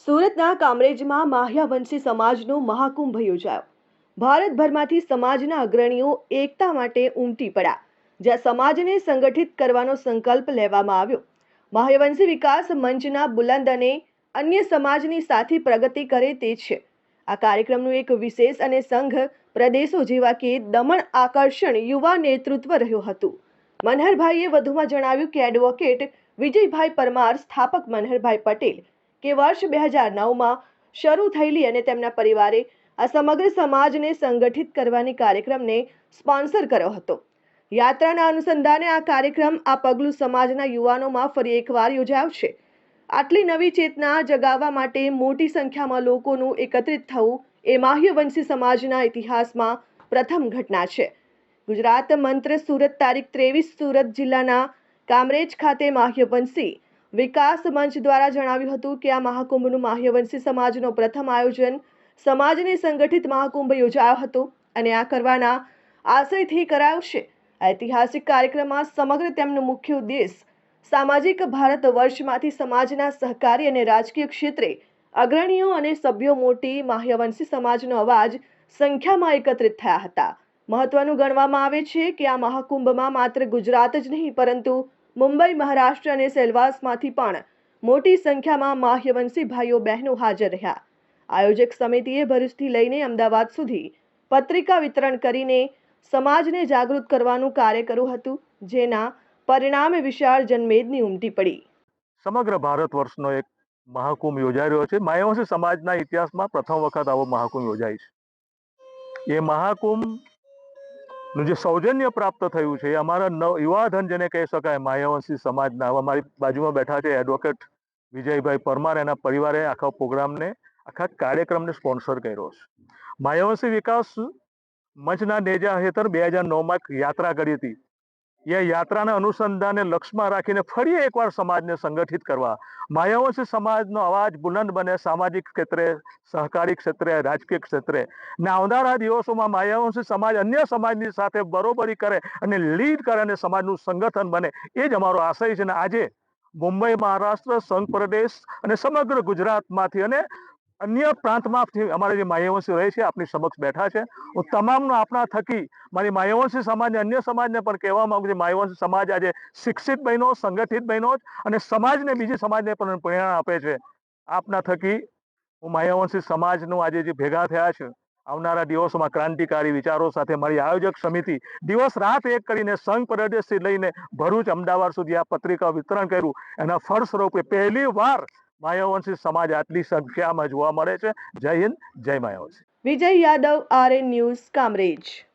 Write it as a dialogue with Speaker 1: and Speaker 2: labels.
Speaker 1: સુરતના કામરેજમાં માહ્યાવંશી સમાજનો મહાકુંભ યોજાયો। ભારતભરમાંથી સમાજના અગ્રણીઓ એકતા માટે ઉમટી પડ્યા, જ્યાં સમાજને સંગઠિત કરવાનો સંકલ્પ લેવામાં આવ્યો। માહ્યાવંશી વિકાસ મંચના બુલંદ અને અન્ય સમાજની સાથે પ્રગતિ કરે તે છે આ કાર્યક્રમનું એક વિશેષ અને સંઘ પ્રદેશો જેવા કે દમણ આકર્ષણ યુવા નેતૃત્વ રહ્યું હતું। મનહરભાઈએ વધુમાં જણાવ્યું કે એડવોકેટ વિજયભાઈ પરમાર, સ્થાપક મનહરભાઈ પટેલ કે વર્ષ 2009માં શરૂ થયેલી અને તેમના પરિવારે આ સમગ્ર સમાજને સંગઠિત કરવાની કાર્યક્રમને સ્પોન્સર કર્યો હતો। યાત્રાના અનુસંધાને આ કાર્યક્રમ આ પગલું સમાજના યુવાનોમાં ફરી એકવાર યોજાયો છે। આટલી નવી ચેતના જગાવવા માટે મોટી સંખ્યામાં લોકોનું એકત્રિત થવું એ માહ્યવંશી સમાજના ઇતિહાસમાં પ્રથમ ઘટના છે। ગુજરાત મંત્ર સુરત તારીખ 23 સુરત જિલ્લાના કામરેજ ખાતે માહ્યવંશી વિકાસ મંચ દ્વારા જણાવ્યું હતું કે આ મહાકુંભનું માહ્યવંશી સમાજનો પ્રથમ આયોજન સમાજને સંગઠિત મહાકુંભ યોજાયો હતો અને આ કરવાના આશયથી કરાયો છે। આ ઐતિહાસિક કાર્યક્રમમાં સમગ્ર તેમનો મુખ્ય ઉદ્દેશ સામાજિક ભારત વર્ષમાંથી સમાજના સહકારી અને રાજકીય ક્ષેત્રે અગ્રણીઓ અને સભ્યો મોટી માહ્યવંશી સમાજનો અવાજ સંખ્યામાં એકત્રિત થયા હતા। મહત્વનું ગણવામાં આવે છે કે આ મહાકુંભમાં માત્ર ગુજરાત જ નહીં પરંતુ મુંબઈ, મહારાષ્ટ્ર અને સેલવાસમાંથી પણ મોટી સંખ્યામાં માહ્યવંશી ભાઈઓ બહેનો હાજર રહ્યા। આયોજક સમિતિએ ભરૂચથી લઈને અમદાવાદ સુધી પત્રિકા વિતરણ કરીને સમાજને જાગૃત કરવાનું કાર્ય કર્યું હતું, જેના પરિણામે વિશાળ જનમેદની ઉમટી પડી।
Speaker 2: સમગ્ર ભારત વર્ષનો એક મહાકુંભ યોજાઈ રહ્યો છે। માહ્યવંશી સમાજના ઇતિહાસમાં પ્રથમ વખત આવો મહાકુંભ યોજાય છે। એ મહાકુંભ નું જે સૌજન્ય પ્રાપ્ત થયું છે એ અમારા યુવાધન જેને કહી શકાય માહ્યવંશી સમાજના, અમારી બાજુમાં બેઠા છે એડવોકેટ વિજયભાઈ પરમાર, એના પરિવારે આખા પ્રોગ્રામને, આખા કાર્યક્રમને સ્પોન્સર કર્યો છે। માહ્યવંશી વિકાસ મંચના નેજા હેઠળ 2009માં યાત્રા કરી હતી। એ યાત્રાના અનુસંધાને લક્ષ્યમાં રાખીને ફરી એકવાર સમાજને સંગઠિત કરવા, માહ્યવંશી સમાજનો અવાજ બુલંદ બને સામાજિક ક્ષેત્રે, સહકારી ક્ષેત્રે, રાજકીય ક્ષેત્રે ને આવનારા દિવસોમાં માહ્યવંશી સમાજ અન્ય સમાજની સાથે બરોબરી કરે અને લીડ કરે અને સમાજનું સંગઠન બને, એ જ અમારો આશય છે। અને આજે મુંબઈ, મહારાષ્ટ્ર, સંઘ પ્રદેશ અને સમગ્ર ગુજરાતમાંથી અને અન્ય પ્રાંતમાંથી અમારે જે માહ્યવંશી રહે છે આપની સમક્ષ બેઠા છે। હું તમામનો આપણા થકી મારી માહ્યવંશી સમાજને, અન્ય સમાજને પણ કહેવા માંગુ છું, માહ્યવંશી સમાજ આજે શિક્ષિત બન્યો, સંગઠિત બન્યો અને સમાજને, બીજી સમાજને પણ પ્રેરણા આપે છે। આપના થકી હું માહ્યવંશી સમાજનું આજે જે ભેગા થયા છે, આવનારા દિવસોમાં ક્રાંતિકારી વિચારો સાથે મારી આયોજક સમિતિ દિવસ રાત એક કરીને સંઘ પ્રદેશથી લઈને ભરૂચ, અમદાવાદ સુધી આ પત્રિકા વિતરણ કર્યું, એના ફળ સ્વરૂપે પહેલી વાર માહ્યવંશી સમાજ આટલી સંખ્યામાં જોવા મળે છે। જય હિન્દ, જય માહ્યવંશી।
Speaker 1: વિજય યાદવ, RN ન્યૂઝ, કામરેજ।